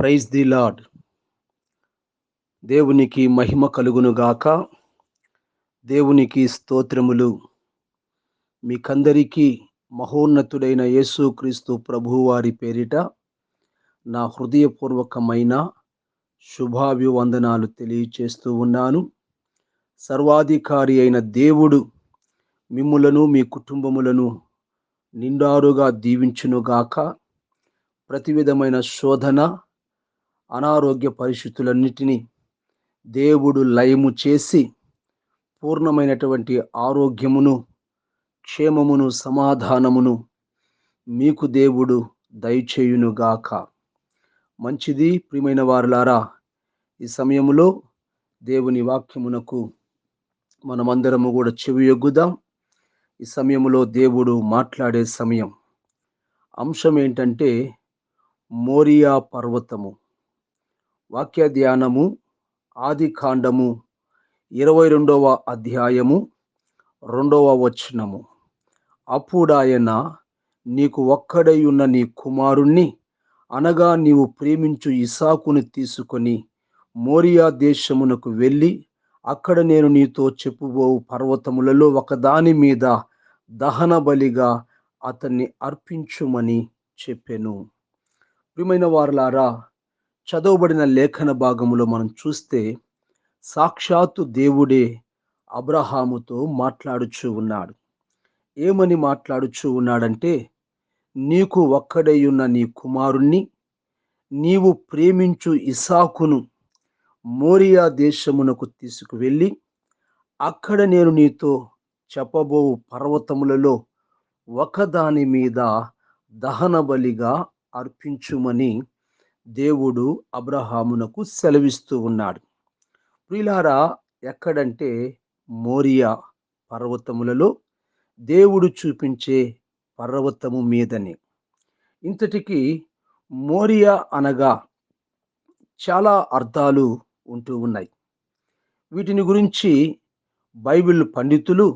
Praise the lord. దేవునికి మహిమ కలుగును గాక. దేవునికి స్తోత్రములు. మీకందరికీ మహోన్నతుడైన యేసుక్రీస్తు ప్రభువు వారి పేరిట నా హృదయపూర్వకమైన శుభాభివందనాలు తెలియచేస్తూ ఉన్నాను. సర్వాధికారి అయిన దేవుడు మిమ్ములను మీ కుటుంబములను నిండారుగా దీవించునుగాక. ప్రతి విధమైన శోధన, అనారోగ్య పరిస్థితులన్నిటినీ దేవుడు లయము చేసి పూర్ణమైనటువంటి ఆరోగ్యమును, క్షేమమును, సమాధానమును మీకు దేవుడు దయచేయునుగాక. మంచిది ప్రియమైన వారులారా, ఈ సమయములో దేవుని వాక్యమునకు మనమందరము కూడా చెవియొగ్గుదాం. ఈ సమయములో దేవుడు మాట్లాడే సమయం. అంశం ఏంటంటే మోరియా పర్వతము. వాక్య ధ్యానము ఆది కాండము 22వ అధ్యాయము 2వ వచనము. అప్పుడాయన, నీకు ఒక్కడై ఉన్న నీ కుమారుణ్ణి, అనగా నీవు ప్రేమించు ఇసాకుని తీసుకొని మోరియా దేశమునకు వెళ్ళి, అక్కడ నేను నీతో చెప్పుబోవు పర్వతములలో ఒకదాని మీద దహన బలిగా అతన్ని అర్పించుమని చెప్పెను. ప్రియమైన వారులారా, చదవబడిన లేఖన భాగములో మనం చూస్తే సాక్షాత్తు దేవుడే అబ్రహాముతో మాట్లాడుచూ ఉన్నాడు. ఏమని మాట్లాడుచూ ఉన్నాడంటే, నీకు ఒక్కడై ఉన్న నీ కుమారుణ్ణి, నీవు ప్రేమించు ఇసాకును మోరియా దేశమునకు తీసుకువెళ్ళి, అక్కడ నేను నీతో చెప్పబోవు పర్వతములలో ఒకదాని మీద దహన బలిగా అర్పించుమని దేవుడు అబ్రహామునకు సెలవిస్తూ ఉన్నాడు. ప్రియులారా, ఎక్కడంటే మోరియా పర్వతములలో, దేవుడు చూపించే పర్వతము మీదనే. ఇంతటికి మోరియా అనగా చాలా అర్థాలు ఉంటూ ఉన్నాయి. వీటిని గురించి బైబిల్ పండితులు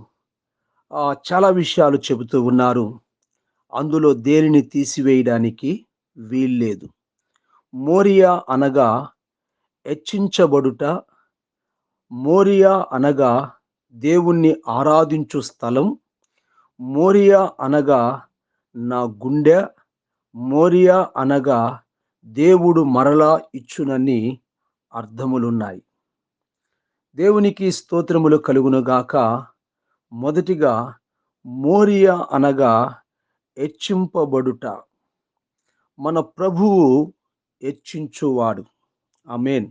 చాలా విషయాలు చెబుతూ ఉన్నారు. అందులో దేనిని తీసివేయడానికి వీల్లేదు. మోరియా అనగా హెచ్చించబడుట, మోరియా అనగా దేవుణ్ణి ఆరాధించు స్థలం, మోరియా అనగా నా గుండె, మోరియా అనగా దేవుడు మరలా ఇచ్చునని అర్థములున్నాయి. దేవునికి స్తోత్రములు కలుగునుగాక. మొదటిగా మోరియా అనగా హెచ్చింపబడుట. మన ప్రభువు హెచ్చించువాడు. ఆమేన్.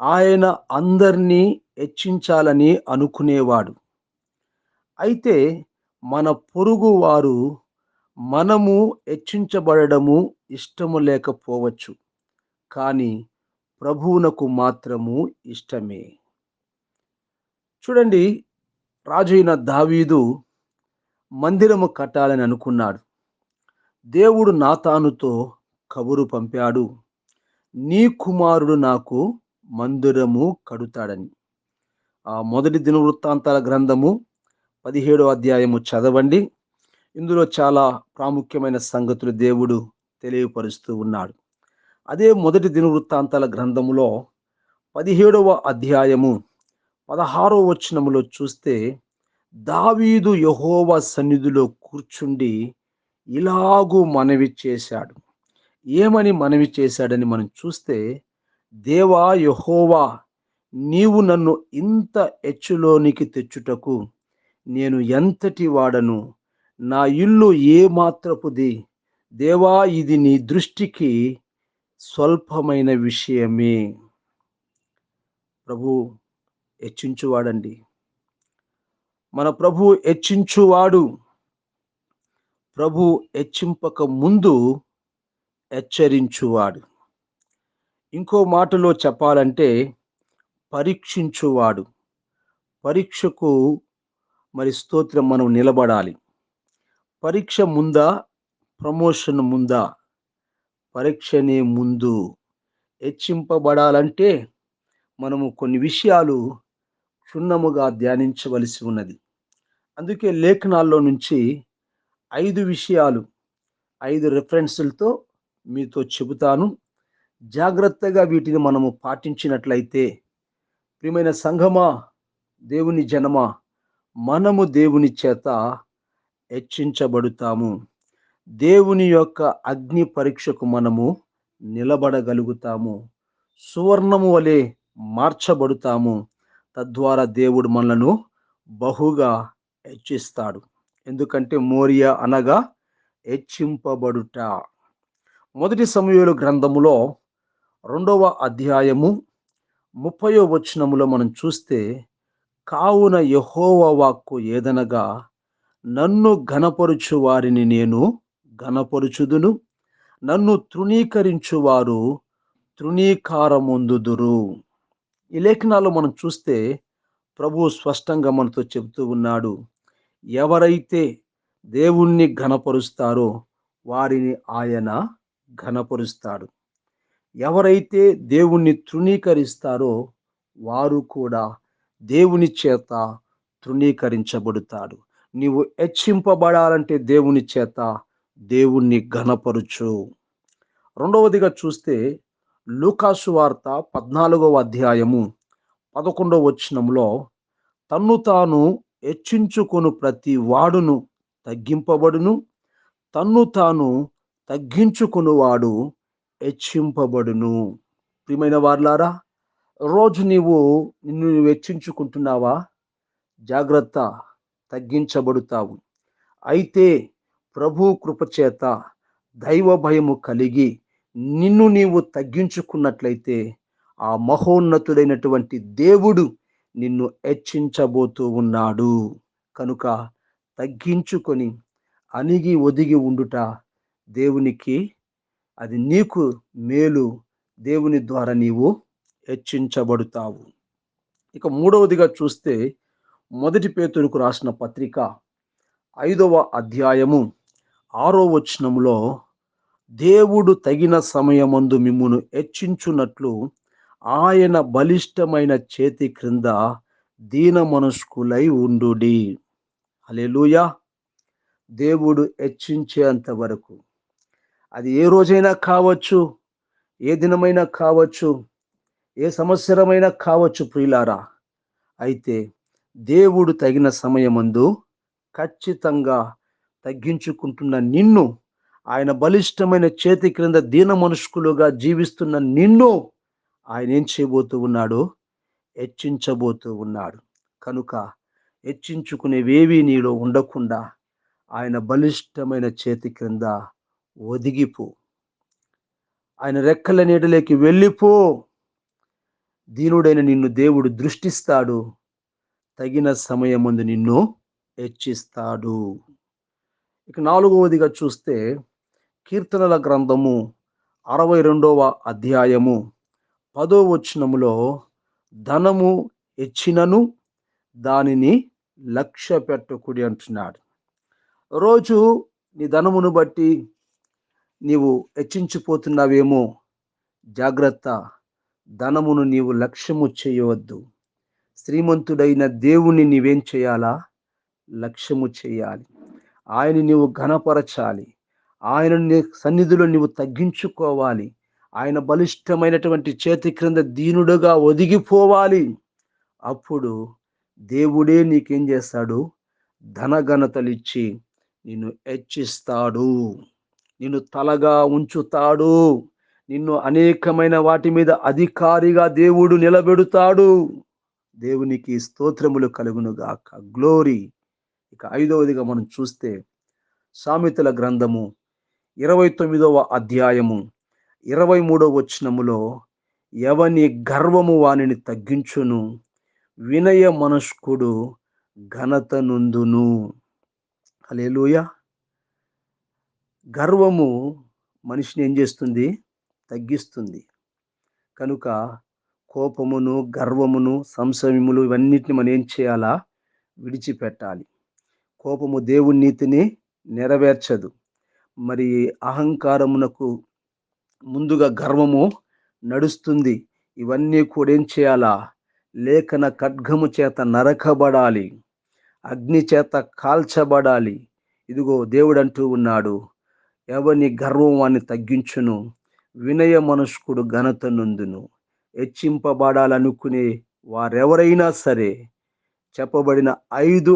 ఆయన అందరినీ హెచ్చించాలని అనుకునేవాడు. అయితే మన పొరుగు వారు మనము హెచ్చించబడము ఇష్టము లేకపోవచ్చు, కానీ ప్రభువునకు మాత్రము ఇష్టమే. చూడండి, రాజు అయిన దావీదు మందిరము కట్టాలని అనుకున్నాడు. దేవుడు నాతానుతో కబురు పంపాడు, నీ కుమారుడు నాకు మందిరము కడుతాడని. మొదటి దినవృత్తాంతాల గ్రంథము 17వ అధ్యాయము చదవండి. ఇందులో చాలా ప్రాముఖ్యమైన సంగతులు దేవుడు తెలియపరుస్తూ ఉన్నాడు. అదే మొదటి దినవృత్తాంతాల గ్రంథములో 17వ అధ్యాయము 16వ వచనములో చూస్తే, దావీదు యెహోవా సన్నిధిలో కూర్చుండి ఇలాగూ మనవి చేశాడు. ఏమని మనవి చేశాడని మనం చూస్తే, దేవా యెహోవా, నీవు నన్ను ఇంత హెచ్చులోనికి తెచ్చుటకు నేను ఎంతటి వాడను, నా ఇల్లు ఏ మాత్రపుది. దేవా, ఇది నీ దృష్టికి స్వల్పమైన విషయమే. ప్రభు హెచ్చించువాడండి. మన ప్రభు హెచ్చించువాడు. ప్రభు హెచ్చింపక ముందు హెచ్చరించువాడు. ఇంకో మాటలో చెప్పాలంటే పరీక్షించువాడు. పరీక్షకు స్తోత్రం, మనం నిలబడాలి. పరీక్ష ముందా, ప్రమోషన్ ముందా? పరీక్షనే ముందు. హెచ్చింపబడాలంటే మనము కొన్ని విషయాలు క్షుణ్ణముగా ధ్యానించవలసి ఉన్నది. అందుకే లేఖనాల్లో నుంచి 5 విషయాలు, 5 రెఫరెన్సులతో మీతో చెబుతాను. జాగ్రత్తగా వీటిని మనము పాటించినట్లయితే, ప్రియమైన సంఘమా, దేవుని జనమా, మనము దేవుని చేత హెచ్చించబడుతాము. దేవుని యొక్క అగ్ని పరీక్షకు మనము నిలబడగలుగుతాము. సువర్ణము వలె మార్చబడుతాము. తద్వారా దేవుడు మనలను బహుగా హెచ్చిస్తాడు. ఎందుకంటే మోరియా అనగా హెచ్చింపబడుట. మొదటి సమూయేలు గ్రంథములో 2వ అధ్యాయము 30వ వచనములో మనం చూస్తే, కావున యెహోవా వాక్కు ఏదనగా, నన్ను ఘనపరుచు వారిని నేను ఘనపరుచుదును, నన్ను తృణీకరించువారు తృణీకారమొందుదురు. ఈ లేఖనాల్లో మనం చూస్తే ప్రభువు స్పష్టంగా మనతో చెబుతూ ఉన్నాడు. ఎవరైతే దేవుణ్ణి ఘనపరుస్తారో వారిని ఆయన ఘనపరుస్తాడు. ఎవరైతే దేవుణ్ణి తృణీకరిస్తారో వారు కూడా దేవుని చేత తృణీకరించబడతాడు. నీవు హెచ్చింపబడాలంటే దేవుని చేత దేవుణ్ణి ఘనపరుచు. రెండవదిగా చూస్తే లూకాసు వార్త 14వ అధ్యాయము 11వ వచనంలో, తన్ను తాను హెచ్చించుకొను ప్రతి వాడును తగ్గింపబడును, తన్ను తాను తగ్గించుకొనువాడు హెచ్చింపబడును. ప్రియమైన వారలారా, రోజు నిన్ను హెచ్చించుకుంటున్నావా? జాగ్రత్త, తగ్గించబడుతావు. అయితే ప్రభు కృపచేత దైవ భయము కలిగి నిన్ను నీవు తగ్గించుకున్నట్లయితే, ఆ మహోన్నతుడైనటువంటి దేవుడు నిన్ను హెచ్చించబోతూ ఉన్నాడు. కనుక తగ్గించుకొని అణిగి ఒదిగి ఉండుట దేవునికి, అది నీకు మేలు. దేవుని ద్వారా నీవు హెచ్చించబడుతావు. ఇక మూడవదిగా చూస్తే, మొదటి పేతురుకు రాసిన పత్రిక 5వ అధ్యాయము 6వ వచనములో, దేవుడు తగిన సమయమందు మిమ్మును హెచ్చించున్నట్లు ఆయన బలిష్టమైన చేతి క్రింద దీన మనస్కులై ఉండుడి. హల్లెలూయా. దేవుడు హెచ్చించేంత వరకు, అది ఏ రోజైనా కావచ్చు, ఏ దినమైనా కావచ్చు, ఏ సంవత్సరమైనా కావచ్చు ప్రియులారా. అయితే దేవుడు తగిన సమయమందు ఖచ్చితంగా తగ్గించుకుంటున్న నిన్ను, ఆయన బలిష్టమైన చేతి క్రింద దీన మనుష్కులుగా జీవిస్తున్న నిన్ను ఆయన ఏం చేయబోతూ ఉన్నాడు? హెచ్చించబోతూ ఉన్నాడు. కనుక హెచ్చించుకునేవేవి నీలో ఉండకుండా ఆయన బలిష్టమైన చేతి క్రింద ఒదిగిపో. ఆయన రెక్కల నీడలోకి వెళ్ళిపో. దీనుడైన నిన్ను దేవుడు దృష్టిస్తాడు. తగిన సమయమందు నిన్ను హెచ్చిస్తాడు. ఇక 4వదిగా చూస్తే, కీర్తనల గ్రంథము 62వ అధ్యాయము 10వ వచనములో, ధనము హెచ్చినను దానిని లక్ష్య పెట్టకుడి అంటున్నాడు. రోజు నీ ధనమును బట్టి నీవు హెచ్చించిపోతున్నావేమో. జాగ్రత్త, ధనమును నీవు లక్ష్యము చేయవద్దు. శ్రీమంతుడైన దేవుణ్ణి నీవేం చేయాలా? లక్ష్యము చేయాలి. ఆయన నీవు ఘనపరచాలి. ఆయన సన్నిధిలో నీవు తగ్గించుకోవాలి. ఆయన బలిష్టమైనటువంటి చేతి క్రింద దీనుడుగా ఒదిగిపోవాలి. అప్పుడు దేవుడే నీకేం చేస్తాడు? ధనఘనతలిచ్చి నిన్ను హెచ్చిస్తాడు. నిన్ను తలగా ఉంచుతాడు. నిన్ను అనేకమైన వాటి మీద అధికారిగా దేవుడు నిలబెడతాడు. దేవునికి స్తోత్రములు కలుగును గాక. గ్లోరీ. ఇక 5వదిగా మనం చూస్తే, సామెతల గ్రంథము 29వ అధ్యాయము 23వ వచనములో, ఎవని గర్వము వానిని తగ్గించును, వినయ మనస్కుడు ఘనత నొందును. హల్లెలూయా. గర్వము మనిషిని ఏం చేస్తుంది? తగ్గిస్తుంది. కనుక కోపమును, గర్వమును, సంశయములు ఇవన్నిటిని మనం ఏం చేయాలా? విడిచిపెట్టాలి. కోపము దేవుని నీతిని నెరవేర్చదు. మరి అహంకారమునకు ముందుగా గర్వము నడుస్తుంది. ఇవన్నీ కూడా ఏం చేయాలా? లేఖన ఖడ్గము చేత నరకబడాలి, అగ్ని చేత కాల్చబడాలి. ఇదిగో దేవుడు అంటూ ఉన్నాడు, ఎవని గర్వం వాన్ని తగ్గించును, వినయ మనస్కుడు ఘనత నొందును. హెచ్చింపబడాలనుకునే వారెవరైనా సరే చెప్పబడిన 5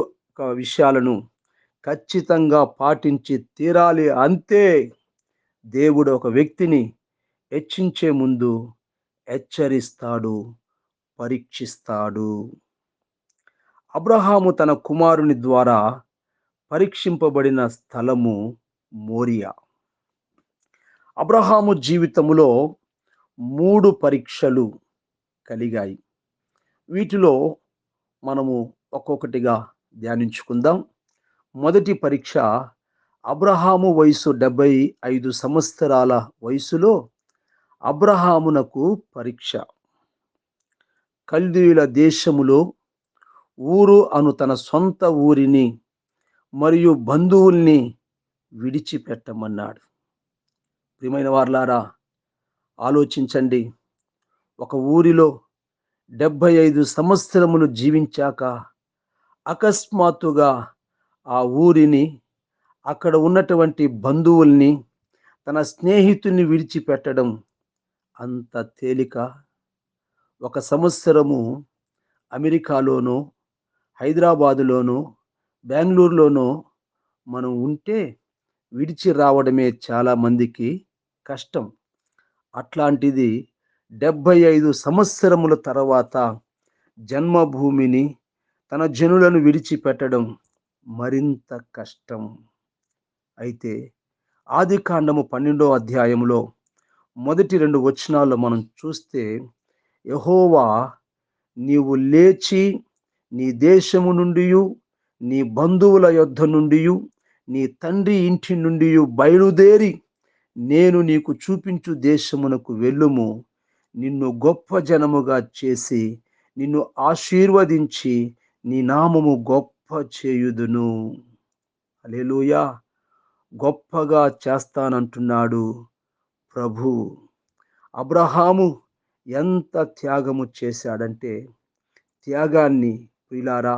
విషయాలను ఖచ్చితంగా పాటించి తీరాలి. అంతే. దేవుడు ఒక వ్యక్తిని హెచ్చించే ముందు హెచ్చరిస్తాడు, పరీక్షిస్తాడు. అబ్రహాము తన కుమారుని ద్వారా పరీక్షింపబడిన స్థలము మోరియా. అబ్రహాము జీవితములో 3 పరీక్షలు కలిగాయి. వీటిలో మనము ఒక్కొక్కటిగా ధ్యానించుకుందాం. మొదటి పరీక్ష, అబ్రహాము వయసు 75 సంవత్సరాల వయసులో అబ్రహామునకు పరీక్ష. కల్దీయుల దేశములో ఊరు అను తన సొంత ఊరిని మరియు బంధువుల్ని విడిచిపెట్టమన్నాడు. ప్రియమైన వారలారా, ఆలోచించండి. ఒక ఊరిలో 75 సంవత్సరములు జీవించాక అకస్మాత్తుగా ఆ ఊరిని, అక్కడ ఉన్నటువంటి బంధువుల్ని, తన స్నేహితుల్ని విడిచిపెట్టడం అంత తేలిక? 1 సంవత్సరము అమెరికాలోనో, హైదరాబాదులోనో, బెంగుళూరులోనో మనం ఉంటే విడిచి రావడమే చాలా మందికి కష్టం. అట్లాంటిది 75 సంవత్సరముల తర్వాత జన్మభూమిని, తన జనులను విడిచిపెట్టడం మరింత కష్టం. అయితే ఆదికాండము 12వ అధ్యాయంలో మొదటి 2 వచనాల్లో మనం చూస్తే, యెహోవా నీవు లేచి నీ దేశము నుండియు, నీ బంధువుల యొద్ద నుండియు, నీ తండ్రి ఇంటి నుండియు బయలుదేరి నేను నీకు చూపించు దేశమునకు వెళ్ళుము. నిన్ను గొప్ప జనముగా చేసి నిన్ను ఆశీర్వదించి నీ నామము గొప్ప చేయుదును. హల్లెలూయా. గొప్పగా చేస్తానంటున్నాడు ప్రభు. అబ్రహాము ఎంత త్యాగము చేశాడంటే, త్యాగాన్ని ప్రియులారా,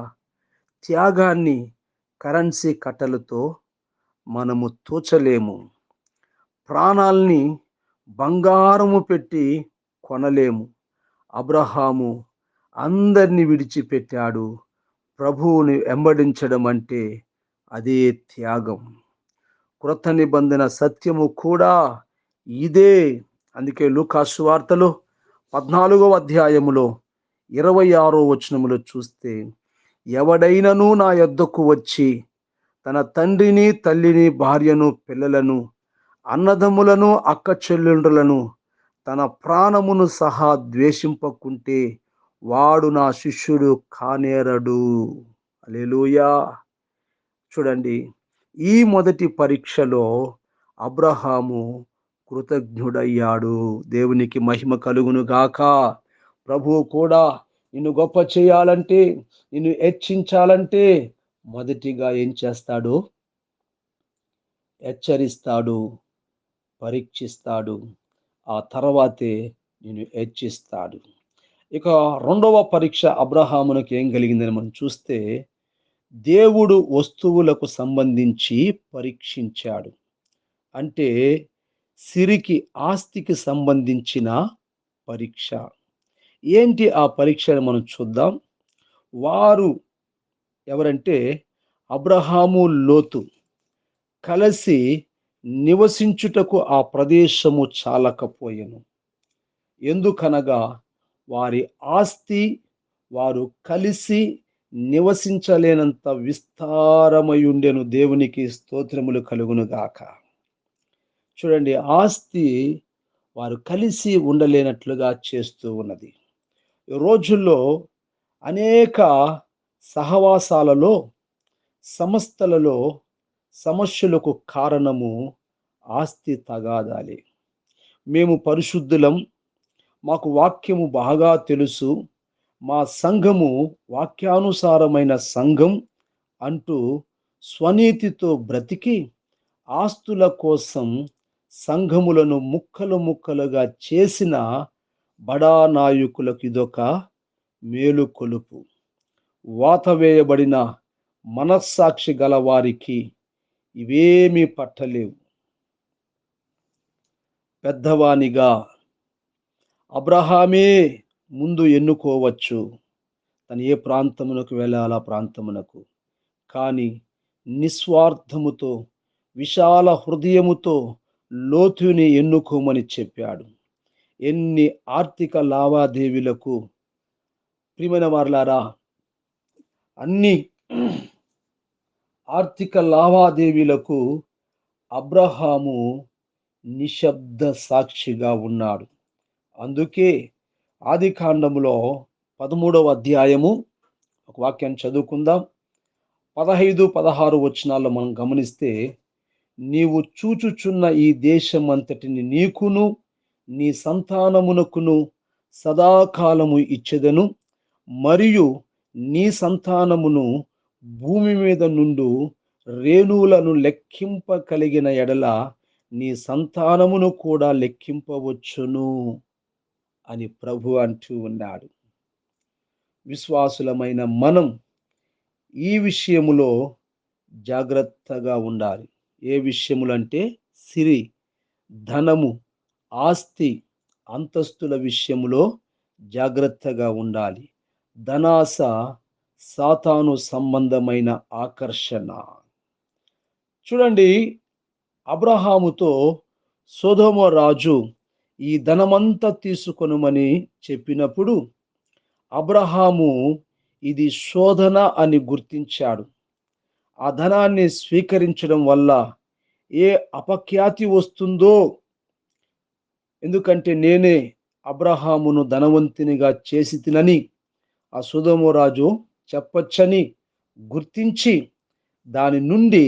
త్యాగాన్ని కరెన్సీ కట్టలతో మనము తూచలేము. ప్రాణాల్ని బంగారము పెట్టి కొనలేము. అబ్రహాము అందరిని విడిచిపెట్టాడు. ప్రభువుని వెంబడించడం అంటే అదే త్యాగం. క్రొత్త నిబంధన సత్యము కూడా ఇదే. అందుకే లూకా సువార్తలో 14వ అధ్యాయములో 26వ వచనములో చూస్తే, ఎవడైనను నా యొద్దకు వచ్చి తన తండ్రిని, తల్లిని, భార్యను, పిల్లలను, అన్నదమ్ములను, అక్క చెల్లెండ్రులను, తన ప్రాణమును సహా ద్వేషింపకుంటే వాడు నా శిష్యుడు కానేరడు. హల్లెలూయా. చూడండి, ఈ మొదటి పరీక్షలో అబ్రహాము కృతజ్ఞుడయ్యాడు. దేవునికి మహిమ కలుగును గాక. ప్రభువు కూడా నిన్ను గొప్ప చేయాలంటే, నిన్ను హెచ్చించాలంటే మొదటిగా ఏం చేస్తాడు? హెచ్చరిస్తాడు, పరీక్షిస్తాడు. ఆ తర్వాతే నిన్ను హెచ్చిస్తాడు. ఇక రెండవ పరీక్ష అబ్రహామునకు ఏం కలిగిందని మనం చూస్తే, దేవుడు వస్తువులకు సంబంధించి పరీక్షించాడు. అంటే సిరికి, ఆస్తికి సంబంధించిన పరీక్ష. ఏంటి ఆ పరీక్షను మనం చూద్దాం. వారు ఎవరంటే అబ్రహాము, లోతు కలిసి నివసించుటకు ఆ ప్రదేశము చాలకపోయెను. ఎందుకనగా వారి ఆస్తి వారు కలిసి నివసించలేనంత విస్తారమై ఉండెను. దేవునికి స్తోత్రములు కలుగును గాక. చూడండి, ఆస్తి వారు కలిసి ఉండలేనట్లుగా చేస్తూ ఉన్నది. ఈ రోజుల్లో అనేక సహవాసాలలో, సంస్థలలో సమస్యలకు కారణము ఆస్తి తగాదాలే. మేము పరిశుద్ధులం, మాకు వాక్యము బాగా తెలుసు, మా సంఘము వాక్యానుసారమైన సంఘం అంటూ స్వనీతితో బ్రతికి ఆస్తుల కోసం సంఘములను ముక్కలు ముక్కలుగా చేసిన బడా నాయకులకు ఇదొక మేలుకొలుపు. వాత వేయబడిన మనస్సాక్షి గల వారికి ఇవేమీ పట్టలేవు. పెద్దవానిగా అబ్రహామే ముందు ఎన్నుకోవచ్చు, తను ఏ ప్రాంతమునకు వెళ్ళాలా ప్రాంతమునకు. కానీ నిస్వార్థముతో, విశాల హృదయముతో లోతుని ఎన్నుకోమని చెప్పాడు. ఎన్ని ఆర్థిక లావాదేవీలకు ప్రియమైన వారలారా, అన్ని ఆర్థిక లావాదేవీలకు అబ్రహాము నిశ్శబ్ద సాక్షిగా ఉన్నాడు. అందుకే ఆదికాండములో 13వ అధ్యాయము ఒక వాక్యాన్ని చదువుకుందాం. 15, 16 వచనాల్లో మనం గమనిస్తే, నీవు చూచుచున్న ఈ దేశమంతటిని నీకును నీ సంతానమునకును సదాకాలము ఇచ్చెదను, మరియు నీ సంతానమును భూమి మీద నుండు రేణువులను లెక్కింప కలిగిన ఎడల నీ సంతానమును కూడా లెక్కింపవచ్చును అని ప్రభు అంటూ ఉన్నాడు. విశ్వాసులమైన మనం ఈ విషయములో జాగ్రత్తగా ఉండాలి. ఏ విషయములు అంటే సిరి, ధనము, ఆస్తి, అంతస్తుల విషయములో జాగ్రత్తగా ఉండాలి. ధనాశ సాతాను సంబంధమైన ఆకర్షణ. చూడండి, అబ్రహాముతో సొదొమ రాజు ఈ ధనమంతా తీసుకొనుమని చెప్పినప్పుడు అబ్రహాము ఇది శోధన అని గుర్తించాడు. ఆ ధనాన్ని స్వీకరించడం వల్ల ఏ అపఖ్యాతి వస్తుందో, ఎందుకంటే నేనే అబ్రహామును ధనవంతునిగా చేసి తినని ఆ సొదొమ రాజు చెప్పొచ్చని గుర్తించి దాని నుండి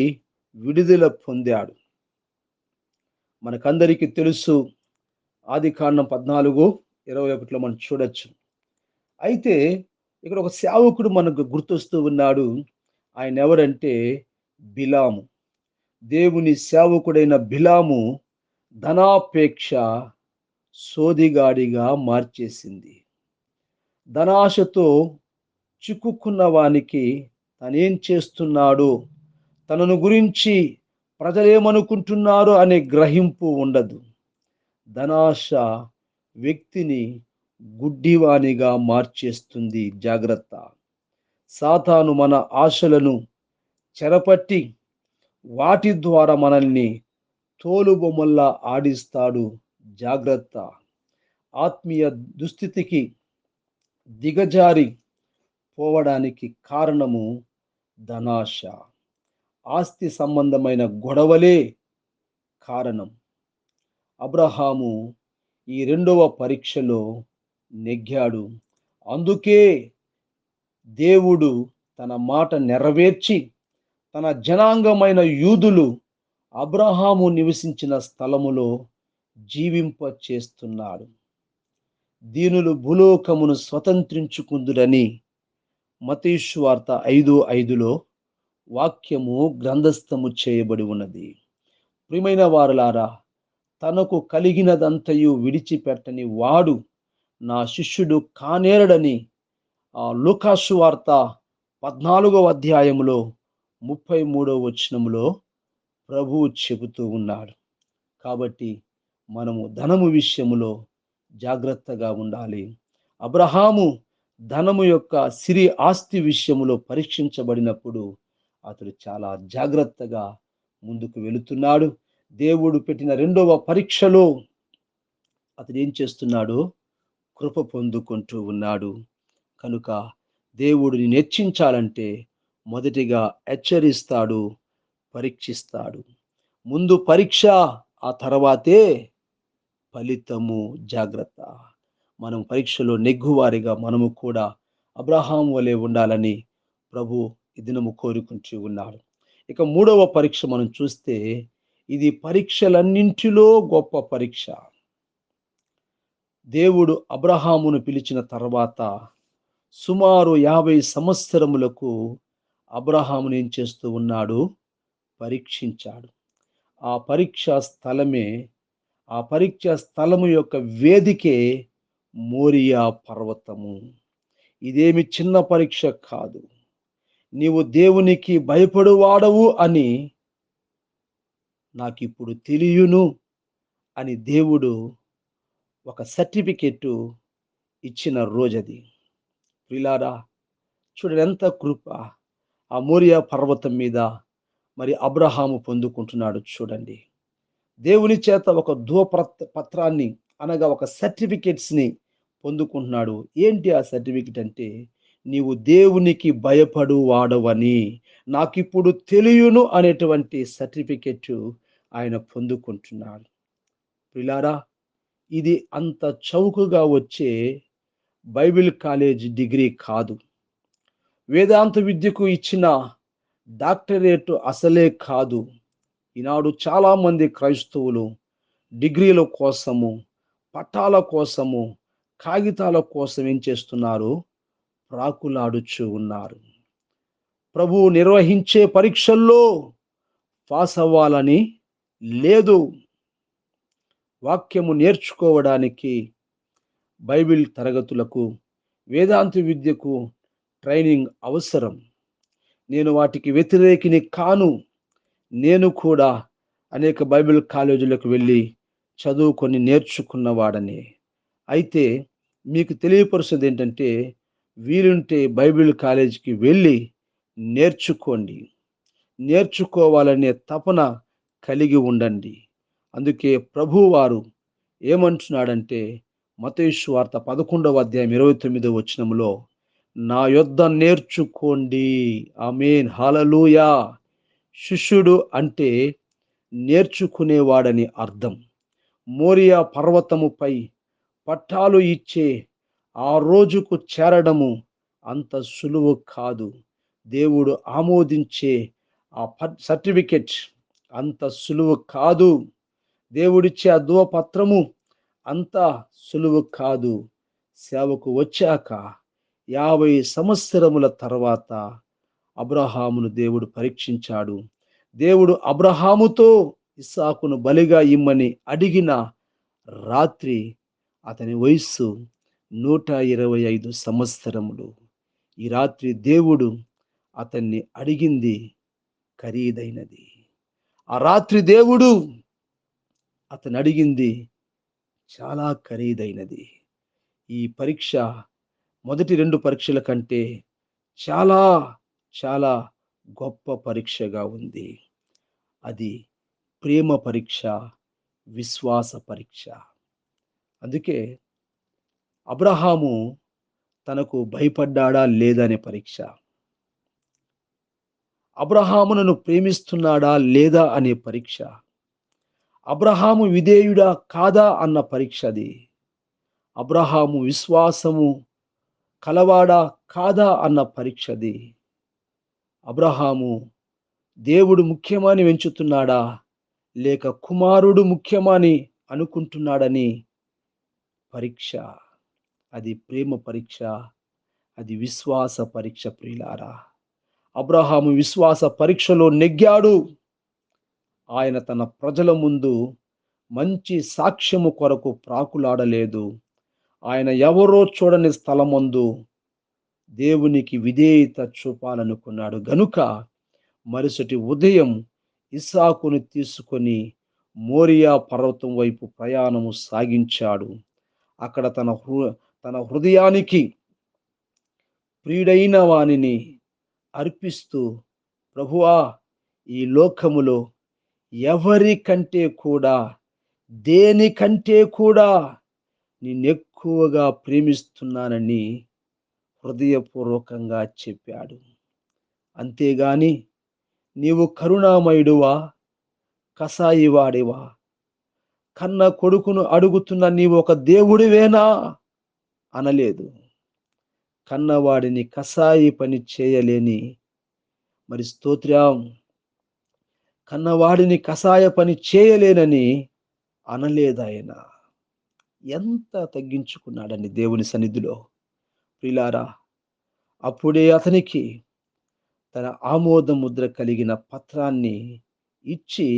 విడుదల పొందాడు. మనకందరికీ తెలుసు, ఆదికాండం 14:21లో మనం చూడొచ్చు. అయితే ఇక్కడ ఒక సేవకుడు మనకు గుర్తొస్తూ ఉన్నాడు. ఆయన ఎవరంటే బిలాము. దేవుని సేవకుడైన బిలాము ధనాపేక్ష సోదిగాడిగా మార్చేసింది. ధనాశతో చిక్కుకున్న వానికి తనేం చేస్తున్నాడు, తనను గురించి ప్రజలేమనుకుంటున్నారు అనే గ్రహింపు ఉండదు. ధనాశ వ్యక్తిని గుడ్డివానిగా మార్చేస్తుంది. జాగ్రత్త. సాతాను మన ఆశలను చెరపట్టి వాటి ద్వారా మనల్ని తోలుబొమ్మల్లా ఆడిస్తాడు. జాగ్రత్త. ఆత్మీయ దుస్థితికి దిగజారి పోవడానికి కారణము ధనాశ. ఆస్తి సంబంధమైన గొడవలే కారణం. అబ్రహాము ఈ రెండవ పరీక్షలో నెగ్గాడు. అందుకే దేవుడు తన మాట నెరవేర్చి తన జనాంగమైన యూదులు అబ్రహాము నివసించిన స్థలములో జీవింప చేస్తున్నాడు. దీనులు భూలోకమును స్వతంత్రించుకుందురని మత్తయి సువార్త 5:5లో వాక్యము గ్రంథస్థము చేయబడి ఉన్నది. ప్రియమైన వారలారా, తనకు కలిగినదంతయు విడిచిపెట్టని వాడు నా శిష్యుడు కానేరడని లూకా సువార్త 14వ అధ్యాయములో 33వ వచనములో ప్రభువు చెబుతూ ఉన్నాడు. కాబట్టి మనము ధనము విషయములో జాగ్రత్తగా ఉండాలి. అబ్రహాము ధనము యొక్క సిరి ఆస్తి విషయములో పరీక్షించబడినప్పుడు అతడు చాలా జాగ్రత్తగా ముందుకు వెళుతున్నాడు. దేవుడు పెట్టిన రెండవ పరీక్షలో అతడు ఏం చేస్తున్నాడు? కృప పొందుకుంటూ ఉన్నాడు. కనుక దేవుడు నిన్ను హెచ్చించాలంటే మొదటిగా హెచ్చరిస్తాడు, పరీక్షిస్తాడు. ముందు పరీక్ష, ఆ తర్వాతే ఫలితము. జాగ్రత్త. మనం పరీక్షలో నెగ్గువారిగా మనము కూడా అబ్రహాం వలె ఉండాలని ప్రభు ఈ దినము కోరుకుంటూ ఉన్నాడు. ఇక మూడవ పరీక్ష మనం చూస్తే, ఇది పరీక్షలన్నింటిలో గొప్ప పరీక్ష. దేవుడు అబ్రహామును పిలిచిన తర్వాత సుమారు 50 సంవత్సరములకు అబ్రహామును ఏం చేస్తూ ఉన్నాడు? పరీక్షించాడు. ఆ పరీక్షా స్థలము యొక్క వేదికే మోరియా పర్వతము. ఇదేమి చిన్న పరీక్ష కాదు. నీవు దేవునికి భయపడువాడవు అని నాకిప్పుడు తెలియను అని దేవుడు ఒక సర్టిఫికేట్ ఇచ్చిన రోజది. ప్రియులారా, చూడండి ఎంత కృప! ఆ మోరియా పర్వతం మీద మరి అబ్రహాము పొందుకుంటున్నాడు చూడండి. దేవుని చేత ఒక పత్రాన్ని అనగా ఒక సర్టిఫికేట్స్‌ని పొందుకుంటున్నాడు. ఏంటి ఆ సర్టిఫికేట్ అంటే, నీవు దేవునికి భయపడు వాడవని నాకిప్పుడు తెలియును అనేటువంటి సర్టిఫికేట్ ఆయన పొందుకుంటున్నాడు. ప్రియులారా, ఇది అంత చౌకగా వచ్చే బైబిల్ కాలేజ్ డిగ్రీ కాదు. వేదాంత విద్యకు ఇచ్చిన డాక్టరేట్ అసలే కాదు. ఈనాడు చాలామంది క్రైస్తవులు డిగ్రీల కోసము, పట్టాల కోసము, కాగితాల కోసం ఏం చేస్తున్నారు? ప్రాకులాడుచూ ఉన్నారు. ప్రభువు నిర్వహించే పరీక్షల్లో పాస్ అవ్వాలని లేదు. వాక్యము నేర్చుకోవడానికి బైబిల్ తరగతులకు, వేదాంత విద్యకు ట్రైనింగ్ అవసరం. నేను వాటికి వ్యతిరేకిని కాను. నేను కూడా అనేక బైబిల్ కాలేజీలకు వెళ్ళి చదువుకొని నేర్చుకున్నవాడని. అయితే మీకు తెలియపరుచేది ఏంటంటే, వీలుంటే బైబిల్ కాలేజీకి వెళ్ళి నేర్చుకోండి. నేర్చుకోవాలనే తపన కలిగి ఉండండి. అందుకే ప్రభువారు ఏమంటున్నాడంటే, మత్తయి సువార్త 11వ అధ్యాయం 29వ వచనంలో, నా యొద్ద నేర్చుకోండి. ఆమేన్, హల్లెలూయా. శిష్యుడు అంటే నేర్చుకునేవాడని అర్థం. మోరియా పర్వతముపై పట్టాలు ఇచ్చే ఆ రోజుకు చేరడము అంత సులువు కాదు. దేవుడు ఆమోదించే ఆ సర్టిఫికెట్ అంత సులువు కాదు. దేవుడిచ్చే ఆ ధృవపత్రము అంత సులువు కాదు. సేవకు వచ్చాక 50 సంవత్సరముల తర్వాత అబ్రహామును దేవుడు పరీక్షించాడు. దేవుడు అబ్రహాముతో ఇస్సాకును బలిగా ఇమ్మని అడిగిన రాత్రి అతని వయస్సు 125 సంవత్సరములు. ఈ రాత్రి దేవుడు అతన్ని అడిగింది ఖరీదైనది. ఆ రాత్రి దేవుడు అతను అడిగింది చాలా ఖరీదైనది. ఈ పరీక్ష మొదటి 2 పరీక్షల కంటే చాలా చాలా గొప్ప పరీక్షగా ఉంది. అది ప్రేమ పరీక్ష, విశ్వాస పరీక్ష. అందుకే అబ్రహాము తనకు భయపడ్డాడా లేదా అనే పరీక్ష. అబ్రహాము నన్ను ప్రేమిస్తున్నాడా లేదా అనే పరీక్ష. అబ్రహాము విధేయుడా కాదా అన్న పరీక్ష అది. అబ్రహాము విశ్వాసము కలవాడా కాదా అన్న పరీక్ష అది. అబ్రహాము దేవుడు ముఖ్యమని ఎంచుతున్నాడా లేక కుమారుడు ముఖ్యమని అనుకుంటున్నాడని పరీక్ష. అది ప్రేమ పరీక్ష, అది విశ్వాస పరీక్ష. ప్రియులారా, అబ్రహాము విశ్వాస పరీక్షలో నెగ్గాడు. ఆయన తన ప్రజల ముందు మంచి సాక్ష్యము కొరకు ప్రాకులాడలేదు. ఆయన ఎవరో చూడని స్థలమందు దేవునికి విధేయత చూపాలనుకున్నాడు గనుక మరుసటి ఉదయం ఇస్సాకును తీసుకొని మోరియా పర్వతం వైపు ప్రయాణము సాగించాడు. అక్కడ తన హృదయానికి ప్రియుడైన వానిని అర్పిస్తూ, ప్రభువా, ఈ లోకములో ఎవరికంటే కూడా, దేనికంటే కూడా నిన్నెక్కువగా ప్రేమిస్తున్నానని హృదయపూర్వకంగా చెప్పాడు. అంతేగాని నీవు కరుణామయుడువా, కసాయివాడివా, కన్న కొడుకును అడుగుతున్న నీవు ఒక దేవుడివేనా అనలేదు. కన్నవాడిని కసాయి పని చేయలేని, మరి స్తోత్రం, కన్నవాడిని కసాయ పని చేయలేనని అనలేదాయన. ఎంత తగ్గించుకున్నాడండి దేవుని సన్నిధిలో. ప్రియులారా, అప్పుడే అతనికి తన ఆమోద ముద్ర కలిగిన పత్రాన్ని ఇచ్చి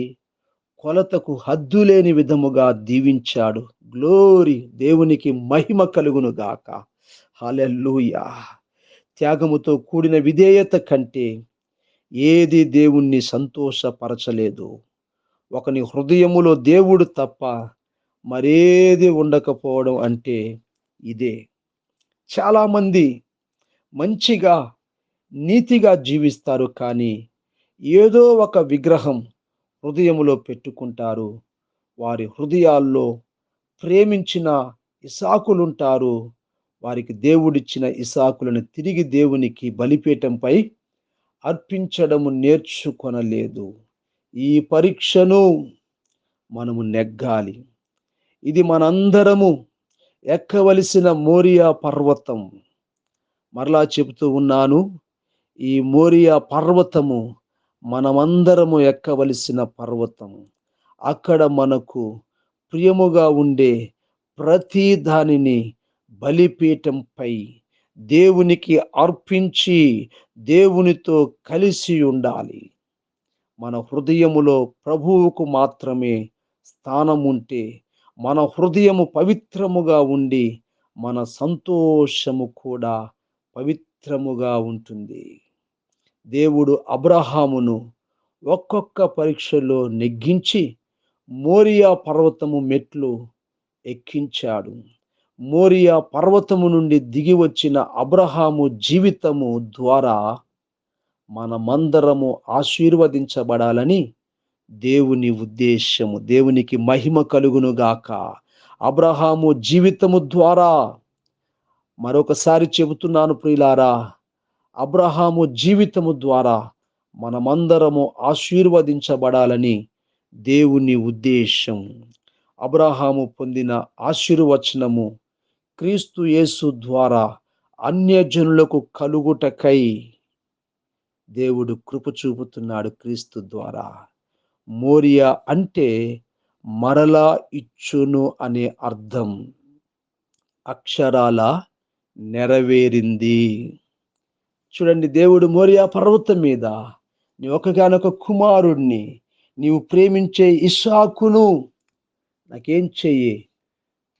కొలతకు హద్దులేని విధముగా దీవించాడు. గ్లోరీ, దేవునికి మహిమ కలుగును గాక. హల్లెలూయా. త్యాగముతో కూడిన విధేయత కంటే ఏది దేవుణ్ణి సంతోషపరచలేదు. ఒకని హృదయములో దేవుడు తప్ప మరేది ఉండకపోవడం అంటే ఇదే. చాలామంది మంచిగా, నీతిగా జీవిస్తారు, కానీ ఏదో ఒక విగ్రహం హృదయములో పెట్టుకుంటారు. వారి హృదయాల్లో ప్రేమించిన ఇసాకులుంటారు. వారికి దేవుడిచ్చిన ఇసాకులను తిరిగి దేవునికి బలిపీఠంపై అర్పించడము నేర్చుకొనలేదు. ఈ పరీక్షను మనము నెగ్గాలి. ఇది మనందరము ఎక్కవలసిన మోరియా పర్వతం. మరలా చెబుతూ ఉన్నాను, ఈ మోరియా పర్వతము మనమందరము ఎక్కవలసిన పర్వతం. అక్కడ మనకు ప్రియముగా ఉండే ప్రతి దానిని బలిపీఠంపై దేవునికి అర్పించి దేవునితో కలిసి ఉండాలి. మన హృదయములో ప్రభువుకు మాత్రమే స్థానం ఉంటే, మన హృదయము పవిత్రముగా ఉండి మన సంతోషము కూడా పవిత్రముగా ఉంటుంది. దేవుడు అబ్రహామును ఒక్కొక్క పరీక్షలో నెగ్గించి మోరియా పర్వతము మెట్లు ఎక్కించాడు. మోరియా పర్వతము నుండి దిగి వచ్చిన అబ్రహాము జీవితము ద్వారా మనమందరము ఆశీర్వదించబడాలని దేవుని ఉద్దేశము. దేవునికి మహిమ కలుగును గాక. అబ్రహాము జీవితము ద్వారా, మరొకసారి చెబుతున్నాను ప్రియులారా, అబ్రహాము జీవితము ద్వారా మనమందరము ఆశీర్వదించబడాలని దేవుని ఉద్దేశం. అబ్రహాము పొందిన ఆశీర్వచనము క్రీస్తు యేసు ద్వారా అన్యజనులకు కలుగుటకై దేవుడు కృప చూపుతున్నాడు. క్రీస్తు ద్వారా. మోరియా అంటే మరలా ఇచ్చును అనే అర్థం. అక్షరాల నెరవేరింది. చూడండి, దేవుడు మోరియా పర్వతం మీద నీ ఒకగానొక కుమారుణ్ణి, నీవు ప్రేమించే ఇస్సాకును నాకేం చెయ్యి,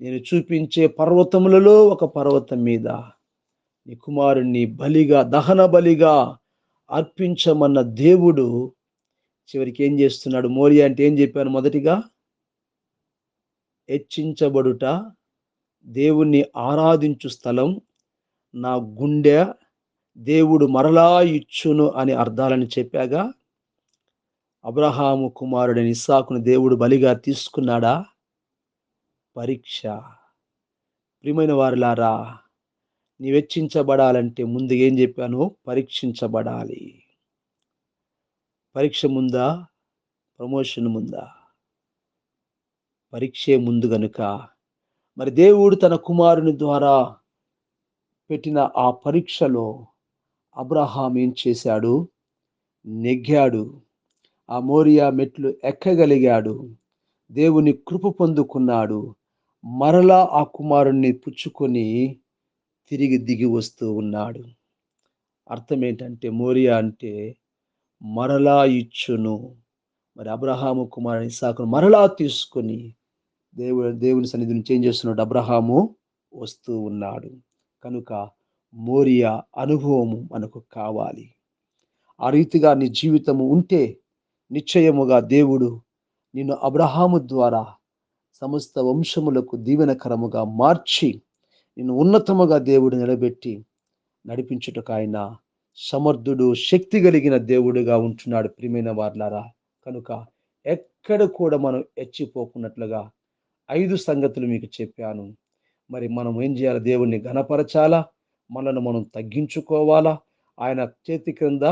నేను చూపించే పర్వతములలో ఒక పర్వతం మీద నీ కుమారుణ్ణి బలిగా, దహన బలిగా అర్పించమన్న దేవుడు చివరికి ఏం చేస్తున్నాడు? మోరియా అంటే ఏం చెప్పాను మొదటిగా? హెచ్చించబడుట, దేవుణ్ణి ఆరాధించు స్థలం, నా గుండె దేవుడు మరలా ఇచ్చును అని అర్థాలని చెప్పాగా. అబ్రహాము కుమారుడైన ఇస్సాకును దేవుడు బలిగా తీసుకున్నాడా? పరీక్ష. ప్రియమైన వారులారా, నీ వెచ్చించబడాలంటే ముందు ఏం చెప్పాను? పరీక్షించబడాలి. పరీక్ష ముందా? ప్రమోషన్ ముందా? పరీక్షే ముందు గనుక మరి దేవుడు తన కుమారుని ద్వారా పెట్టిన ఆ పరీక్షలో అబ్రహాం ఏం చేశాడు? నెగ్గాడు. ఆ మోరియా మెట్లు ఎక్కగలిగాడు. దేవుని కృప పొందుకున్నాడు. మరలా ఆ కుమారుణ్ణి పుచ్చుకొని తిరిగి దిగి వస్తూ ఉన్నాడు. అర్థం ఏంటంటే, మోరియా అంటే మరలా ఇచ్చును. మరి అబ్రహాము కుమారుని ఇస్సాకును మరలా తీసుకొని దేవుని సన్నిధి నుంచి ఏం చేస్తున్నాడు? అబ్రహాము వస్తూ ఉన్నాడు. కనుక మోరియా అనుభవము మనకు కావాలి. ఆ రీతిగా నీ జీవితము ఉంటే నిశ్చయముగా దేవుడు నిన్ను అబ్రహాము ద్వారా సమస్త వంశములకు దీవెనకరముగా మార్చి నిన్ను ఉన్నతముగా దేవుడు నిలబెట్టి నడిపించుటకు ఆయన సమర్థుడు, శక్తి కలిగిన దేవుడుగా ఉంటున్నాడు. ప్రియమైన వార్లారా, కనుక ఎక్కడ కూడా మనం ఎచ్చిపోకున్నట్లుగా 5 సంగతులు మీకు చెప్పాను. మరి మనం ఏం చేయాలి? దేవుణ్ణి ఘనపరచాలా, మనను మనం తగ్గించుకోవాలా, ఆయన చేతి క్రింద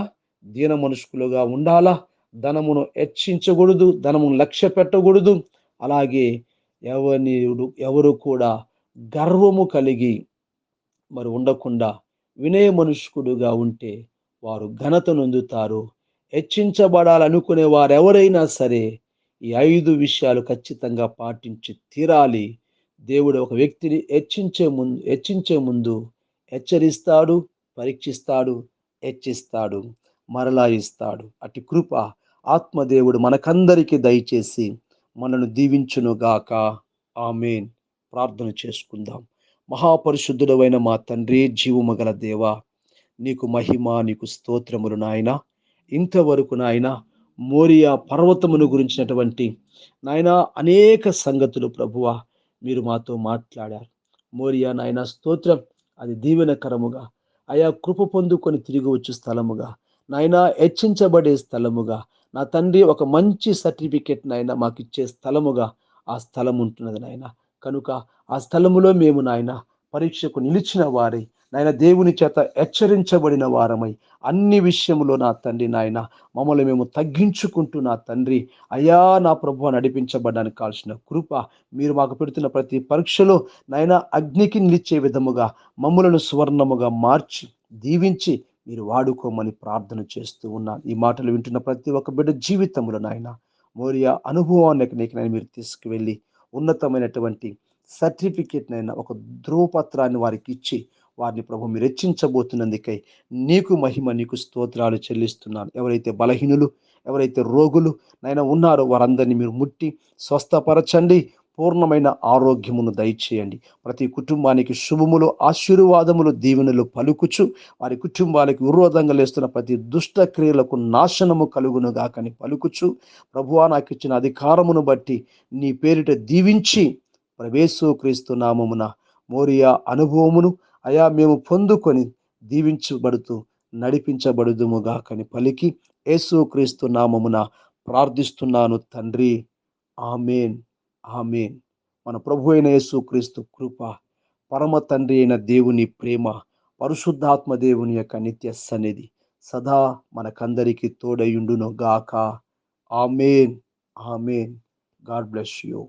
దీన మనుషులుగా ఉండాలా, ధనమును హెచ్చించకూడదు, ధనమును లక్ష్య పెట్టకూడదు. అలాగే ఎవరు కూడా గర్వము కలిగి మరి ఉండకుండా వినయ మనుష్కుడుగా ఉంటే వారు ఘనత నొందుతారు. హెచ్చించబడాలనుకునే వారెవరైనా సరే ఈ 5 విషయాలు ఖచ్చితంగా పాటించి తీరాలి. దేవుడు ఒక వ్యక్తిని హెచ్చించే ముందు హెచ్చరిస్తాడు, పరీక్షిస్తాడు, హెచ్చిస్తాడు, మరలా ఇస్తాడు. అటు కృప ఆత్మదేవుడు మనకందరికీ దయచేసి మనను దీవించునుగాక. ఆమేన్. ప్రార్థన చేసుకుందాం. మహాపరిశుద్ధుడవైన మా తండ్రి, జీవము గల దేవా, నీకు మహిమ, నీకు స్తోత్రములు నాయన. ఇంతవరకు నాయన మోరియా పర్వతమును గురించినటువంటి నాయన అనేక సంగతులు ప్రభువా మీరు మాతో మాట్లాడారు. మోరియా నాయన స్తోత్రం, అది దీవెనకరముగా అయా కృప పొందుకొని తిరిగి వచ్చు స్థలముగా, నాయన హెచ్చించబడే స్థలముగా, నా తండ్రి ఒక మంచి సర్టిఫికెట్ నాయన మాకు ఇచ్చే స్థలముగా ఆ స్థలం ఉంటున్నది నాయన. కనుక ఆ స్థలములో మేము నాయన పరీక్షకు నిలిచిన వారై, నాయన దేవుని చేత హెచ్చరించబడిన వారమై, అన్ని విషయములో నా తండ్రి నాయన మమ్మల్ని మేము తగ్గించుకుంటూ నా తండ్రి అయా నా ప్రభువు నడిపించబడడానికి కావాల్సిన కృప మీరు మాకు పెడుతున్న ప్రతి పరీక్షలో నాయన అగ్నికి నిలిచే విధముగా మమ్ములను సువర్ణముగా మార్చి దీవించి మీరు వాడుకోమని ప్రార్థన చేస్తూ ఉన్నాను. ఈ మాటలు వింటున్న ప్రతి ఒక్క బిడ్డ జీవితంలో నాయన మోరియా అనుభవానికి నీకు నేను మీరు తీసుకువెళ్ళి ఉన్నతమైనటువంటి సర్టిఫికేట్ నైనా ఒక ధ్రువపత్రాన్ని వారికి ఇచ్చి వారిని ప్రభు మీరు హెచ్చించబోతున్నందుకై నీకు మహిమ, నీకు స్తోత్రాలు చెల్లిస్తున్నాను. ఎవరైతే బలహీనులు, ఎవరైతే రోగులు నైనా ఉన్నారో వారందరినీ మీరు ముట్టి స్వస్థపరచండి, పూర్ణమైన ఆరోగ్యమును దయచేయండి. ప్రతి కుటుంబానికి శుభములు, ఆశీర్వాదములు, దీవెనలు పలుకుచు వారి కుటుంబాలకు విరోధంగా లేస్తున్న ప్రతి దుష్ట క్రియలకు నాశనము కలుగును గాకని పలుకుచు, ప్రభువా నాకు ఇచ్చిన అధికారమును బట్టి నీ పేరిట దీవించి యేసు క్రీస్తు నామమున మోరియా అనుభవమును అయా మేము పొందుకొని దీవించబడుతూ నడిపించబడుదుముగాకని పలికి యేసు క్రీస్తు నామమున ప్రార్థిస్తున్నాను తండ్రి. ఆమేన్, ఆమేన్. మన ప్రభు అయిన యేసు క్రీస్తు కృప, పరమ తండ్రి అయిన దేవుని ప్రేమ, పరిశుద్ధాత్మ దేవుని యొక్క నిత్య సన్నిధి సదా మనకందరికీ తోడయుండును గాక. Amen, amen. God bless you.